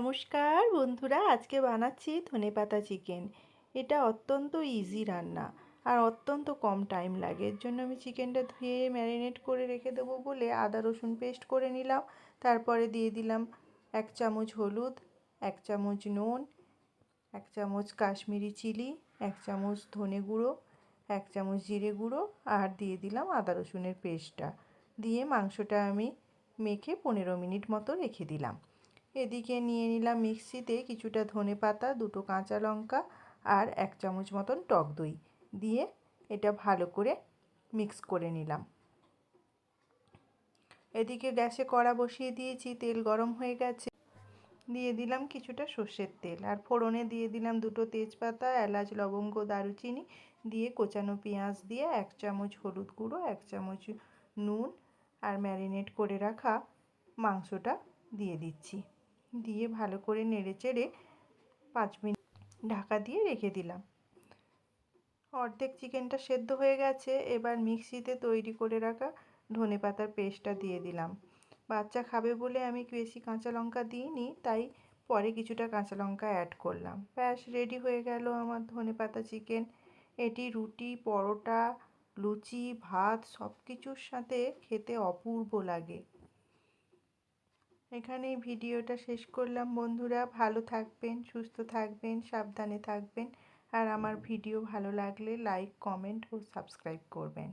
নমস্কার বন্ধুরা, আজকে বানাচ্ছি ধনেপাতা চিকেন। এটা অত্যন্ত ইজি রান্না আর অত্যন্ত কম টাইম লাগে। এর জন্য আমি চিকেনটা ধুয়ে ম্যারিনেট করে রেখে দেবো বলে আদা রসুন পেস্ট করে নিলাম। তারপরে দিয়ে দিলাম 1 চামচ হলুদ, 1 চামচ নুন, 1 চামচ কাশ্মীরি চিলি, 1 চামচ ধনে গুঁড়ো, 1 চামচ জিরে গুঁড়ো আর দিয়ে দিলাম আদা রসুনের পেস্টটা। দিয়ে মাংসটা আমি মেখে 15 মিনিট মতো রেখে দিলাম। এদিকে নিয়ে নিলাম মিক্সিতে কিছুটা ধনেপাতা, 2টো কাঁচা লঙ্কা আর 1 চামচ মতন টক দই দিয়ে এটা ভালো করে মিক্স করে নিলাম। এদিকে গ্যাসে কড়া বসিয়ে দিয়েছি, তেল গরম হয়ে গেছে। দিয়ে দিলাম কিছুটা সর্ষের তেল আর ফোড়নে দিয়ে দিলাম 2টো তেজপাতা, এলাচ, লবঙ্গ, দারুচিনি দিয়ে কোচানো পেঁয়াজ দিয়ে 1 চামচ হলুদ গুঁড়ো, 1 চামচ নুন আর ম্যারিনেট করে রাখা মাংসটা দিয়ে দিচ্ছি। দিয়ে ভালো করে নেড়েচেড়ে 5 মিনিট ঢাকা দিয়ে রেখে দিলাম। অর্ধেক চিকেনটা সেদ্ধ হয়ে গেছে। এবার মিক্সিতে তৈরি করে রাখা ধনেপাতার পেস্টটা দিয়ে দিলাম। বাচ্চা খাবে বলে আমি বেশি কাঁচা লঙ্কা দিইনি, তাই পরে কিছুটা কাঁচা লঙ্কা অ্যাড করলাম। ব্যাস, রেডি হয়ে গেল আমার ধনেপাতা চিকেন। এটি রুটি, পরোটা, লুচি, ভাত সব কিছুর সাথে খেতে অপূর্ব লাগে। এখানেই ভিডিওটা শেষ করলাম বন্ধুরা। ভালো থাকবেন, সুস্থ থাকবেন, সাবধানে থাকবেন আর আমার ভিডিও ভালো লাগলে লাইক, কমেন্ট ও সাবস্ক্রাইব করবেন।